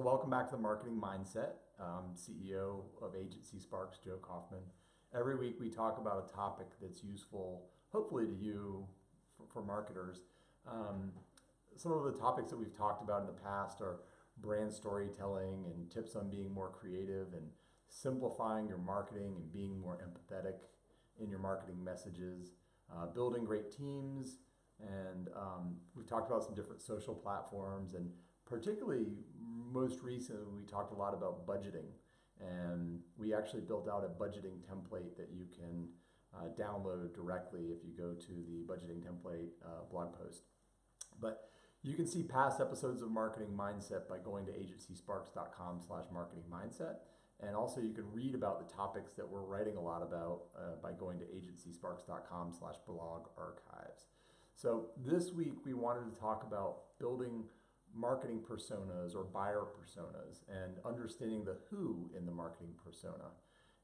welcome back to the Marketing Mindset. CEO of AgencySparks, Joe Koufman. Every week we talk about a topic that's useful, hopefully to you, for marketers. Some of the topics that we've talked about in the past are brand storytelling and tips on being more creative and simplifying your marketing and being more empathetic in your marketing messages, building great teams, and we've talked about some different social platforms, and particularly most recently we talked a lot about budgeting, and we actually built out a budgeting template that you can download directly if you go to the budgeting template blog post. But you can see past episodes of Marketing Mindset by going to agencysparks.com/marketingmindset. And also you can read about the topics that we're writing a lot about by going to agencysparks.com/blog archives. So this week we wanted to talk about building marketing personas or buyer personas and understanding the who in the marketing persona.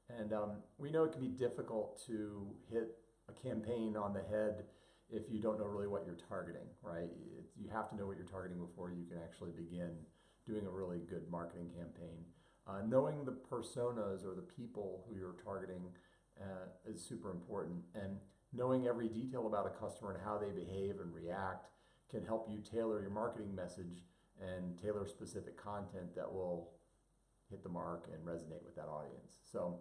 And we know it can be difficult to hit a campaign on the head if you don't know really what you're targeting, right? You have to know what you're targeting before you can actually begin doing a really good marketing campaign. Knowing the personas or the people who you're targeting is super important, and knowing every detail about a customer and how they behave and react can help you tailor your marketing message and tailor specific content that will hit the mark and resonate with that audience. So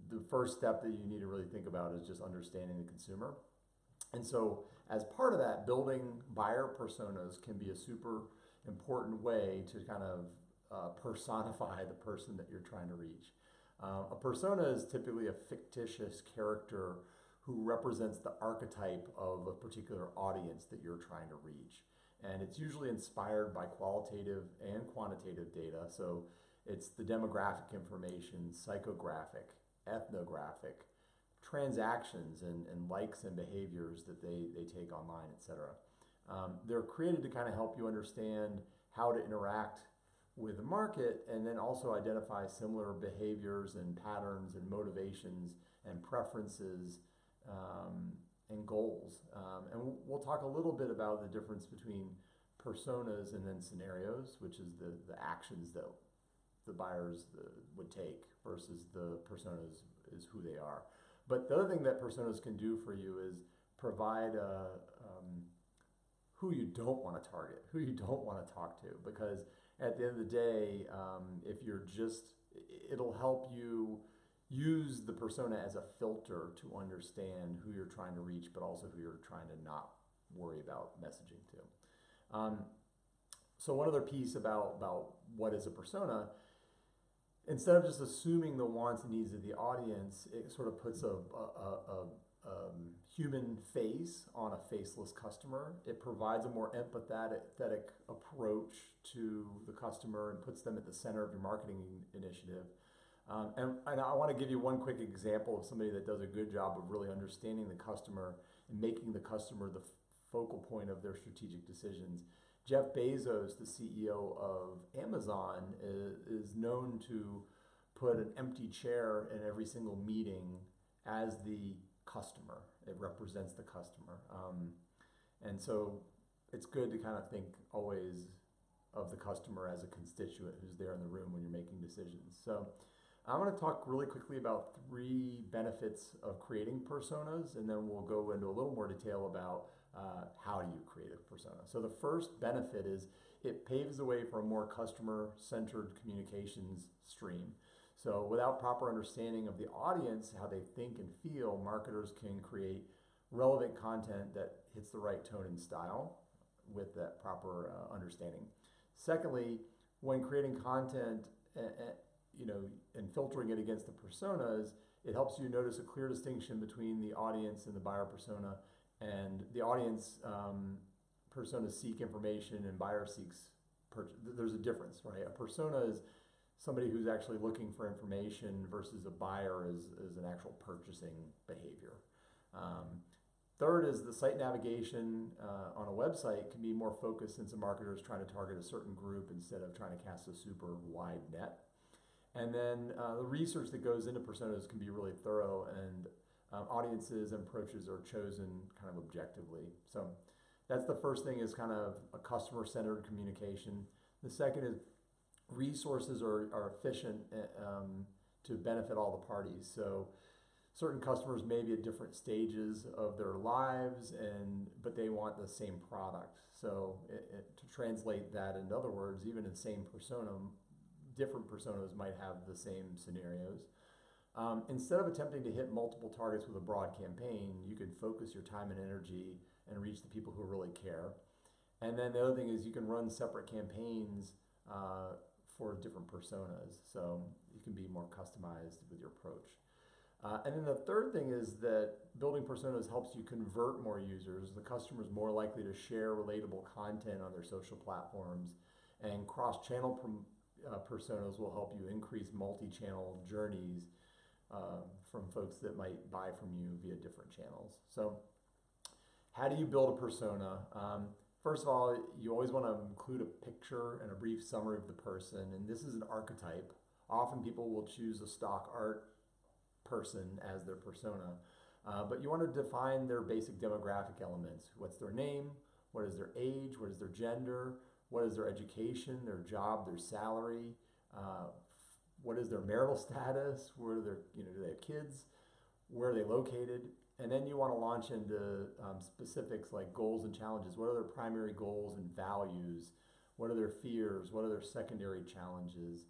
the first step that you need to really think about is just understanding the consumer. And so as part of that, building buyer personas can be a super important way to kind of personify the person that you're trying to reach. A persona is typically a fictitious character who represents the archetype of a particular audience that you're trying to reach. And it's usually inspired by qualitative and quantitative data. So it's the demographic information, psychographic, ethnographic, transactions and likes and behaviors that they take online, etc. They're created to kind of help you understand how to interact with the market, and then also identify similar behaviors and patterns and motivations and preferences and goals. And we'll talk a little bit about the difference between personas and then scenarios, which is the actions that the buyers would take, versus the personas is who they are. But the other thing that personas can do for you is provide who you don't want to target, who you don't want to talk to, because at the end of the day, if you're it'll help you use the persona as a filter to understand who you're trying to reach, but also who you're trying to not worry about messaging to. So one other piece about what is a persona, instead of just assuming the wants and needs of the audience, it sort of puts a human face on a faceless customer. It provides a more empathetic approach to the customer and puts them at the center of your marketing initiative. And I want to give you one quick example of somebody that does a good job of really understanding the customer and making the customer the focal point of their strategic decisions. Jeff Bezos, the CEO of Amazon, is known to put an empty chair in every single meeting as the customer. It represents the customer. And so it's good to kind of think always of the customer as a constituent who's there in the room when you're making decisions. So I'm going to talk really quickly about 3 benefits of creating personas, and then we'll go into a little more detail about how do you create a persona. So the first benefit is it paves the way for a more customer-centered communications stream. So without proper understanding of the audience, how they think and feel, marketers can create relevant content that hits the right tone and style with that proper understanding. Secondly, when creating content, and filtering it against the personas, it helps you notice a clear distinction between the audience and the buyer persona. And the audience personas seek information, and buyer seeks purchase. There's a difference, right? A persona is somebody who's actually looking for information versus a buyer is an actual purchasing behavior. Third is the site navigation on a website can be more focused, since a marketer is trying to target a certain group instead of trying to cast a super wide net. And then the research that goes into personas can be really thorough, and audiences and approaches are chosen kind of objectively. So that's the first thing, is kind of a customer-centered communication. The second is resources are efficient to benefit all the parties. So certain customers may be at different stages of their lives, but they want the same product. So to translate that into other words, even in the same persona, different personas might have the same scenarios. Instead of attempting to hit multiple targets with a broad campaign, you can focus your time and energy and reach the people who really care. And then the other thing is you can run separate campaigns for different personas, so you can be more customized with your approach. And then the third thing is that building personas helps you convert more users. The customer is more likely to share relatable content on their social platforms, and cross-channel personas will help you increase multi-channel journeys from folks that might buy from you via different channels. So how do you build a persona? First of all, you always want to include a picture and a brief summary of the person, and this is an archetype. Often people will choose a stock art person as their persona, but you want to define their basic demographic elements. What's their name? What is their age? What is their gender? What is their education, their job, their salary? What is their marital status? Where do they have kids? Where are they located? And then you want to launch into specifics like goals and challenges. What are their primary goals and values? What are their fears? What are their secondary challenges?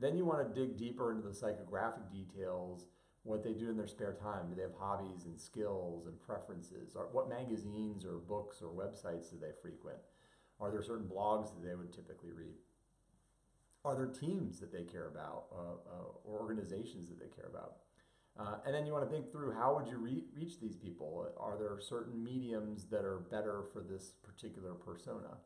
Then you want to dig deeper into the psychographic details, what they do in their spare time. Do they have hobbies and skills and preferences? Or what magazines or books or websites do they frequent? Are there certain blogs that they would typically read? Are there teams that they care about or organizations that they care about? And then you want to think through how would you reach these people? Are there certain mediums that are better for this particular persona?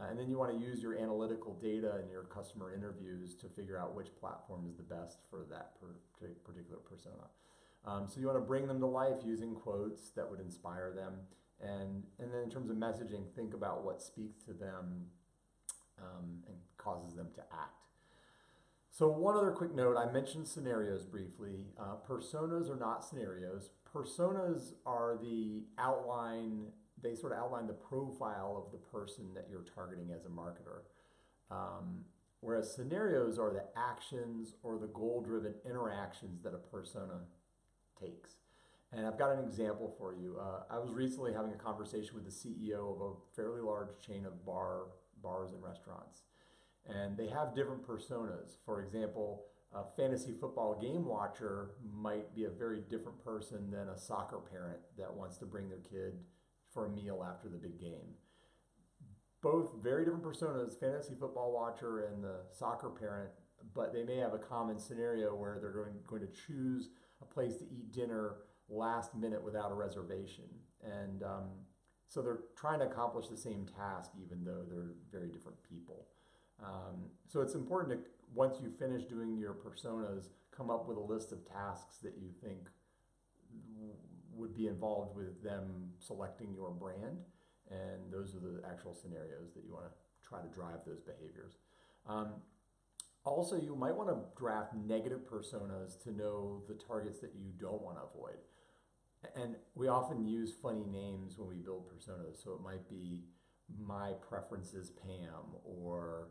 And then you want to use your analytical data and your customer interviews to figure out which platform is the best for that particular persona. So you want to bring them to life using quotes that would inspire them. And then in terms of messaging, think about what speaks to them and causes them to act. So one other quick note, I mentioned scenarios briefly. Personas are not scenarios. Personas are the outline, they sort of outline the profile of the person that you're targeting as a marketer. Whereas scenarios are the actions or the goal-driven interactions that a persona takes. And I've got an example for you. I was recently having a conversation with the CEO of a fairly large chain of bars and restaurants. And they have different personas. For example, a fantasy football game watcher might be a very different person than a soccer parent that wants to bring their kid for a meal after the big game. Both very different personas, fantasy football watcher and the soccer parent, but they may have a common scenario where they're going to choose a place to eat dinner last minute without a reservation. And so they're trying to accomplish the same task even though they're very different people. So it's important to, once you finish doing your personas, come up with a list of tasks that you think would be involved with them selecting your brand. And those are the actual scenarios that you want to try to drive those behaviors. Also, you might want to draft negative personas to know the targets that you don't want to avoid. And we often use funny names when we build personas. So it might be My Preferences Pam or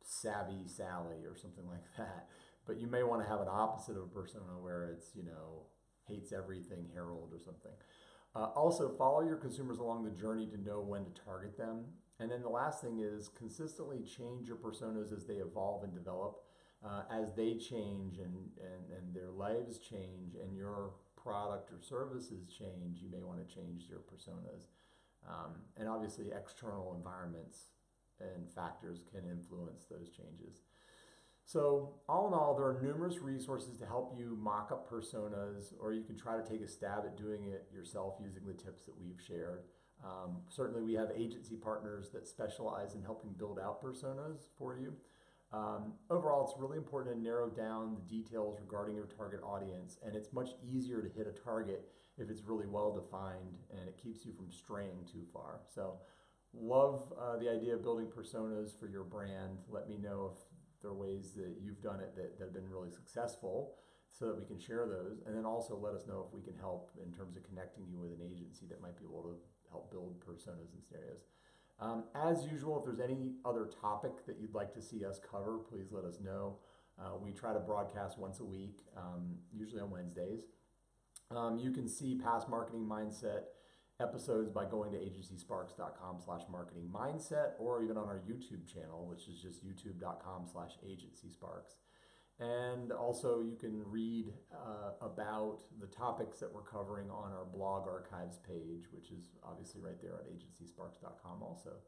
Savvy Sally or something like that. But you may want to have an opposite of a persona where it's, hates everything Harold or something. Also, follow your consumers along the journey to know when to target them. And then the last thing is consistently change your personas as they evolve and develop. As they change and their lives change and your product or services change, you may want to change your personas. And obviously external environments and factors can influence those changes. So all in all, there are numerous resources to help you mock up personas, or you can try to take a stab at doing it yourself using the tips that we've shared. Certainly we have agency partners that specialize in helping build out personas for you. Overall, it's really important to narrow down the details regarding your target audience, and it's much easier to hit a target if it's really well defined and it keeps you from straying too far. So love the idea of building personas for your brand. Let me know if there are ways that you've done it that have been really successful so that we can share those. And then also let us know if we can help in terms of connecting you with an agency that might be able to help build personas and scenarios. As usual, if there's any other topic that you'd like to see us cover, please let us know. We try to broadcast once a week, usually on Wednesdays. You can see past marketing mindset episodes by going to agencysparks.com/marketing mindset, or even on our YouTube channel, which is just youtube.com/agencysparks. And also you can read about the topics that we're covering on our blog archives page, which is obviously right there on agencysparks.com also.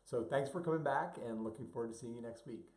So thanks for coming back, and looking forward to seeing you next week.